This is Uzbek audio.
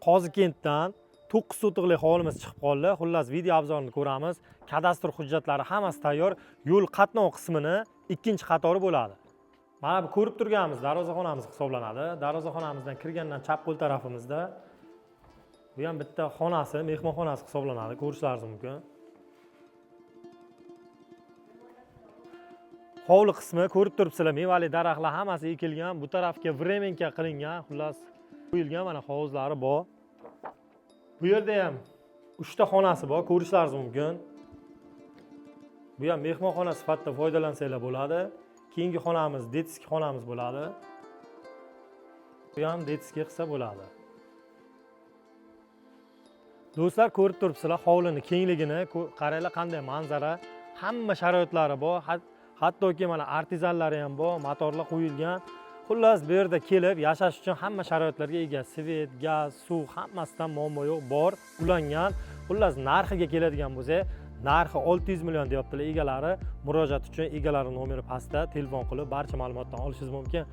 Qozikentdan 9 sotixli hovlimiz chiqib qoldi. Xullas, video obzorini ko'ramiz. Kadastr hujjatlari hammasi tayyor. Yo'l qatnov qismini ikkinchi qatori bo'ladi. Mana bu ko'rib turganimiz darvozaxonamiz hisoblanadi. Darvozaxonamizdan kirgandan chap qo'l tarafimizda bu ham bitta xonasi, mehmonxonasi hisoblanadi. Ko'rishlaringiz mumkin. Hovli qismi ko'rib turibsizlar, mevali daraxtlar hammasi ekilgan. Bu tarafga vremenka qilingan. Xullas, qo'yilgan mana hovuzlari bor. Bu yerda ham 3 ta xonasi bor, ko'rishlaringiz mumkin. Bu ham mehmonxona sifatida foydalansanglar bo'ladi. Keyingi xonamiz detskiy xonamiz bo'ladi. Bu ham detskiy qilsa bo'ladi. Do'stlar, ko'rib turibsizlar, hovlining kengligini, qaranglar qanday manzara, hamma sharoitlari bor. Hattoki mana artizanlari ham bor, motorlar qo'yilgan. Xullas, bu yerda kelib yashash uchun hamma sharoitlarga ega. Svet, gaz, suv hammasidan muammo yo'q, bor, ulangan. Xullas, narxiga keladigan bo'lsak, narxi 600 million deyaptilar egalari. Murojaat uchun egalari nomeri pastda telefon qilib barcha ma'lumotdan olishingiz mumkin.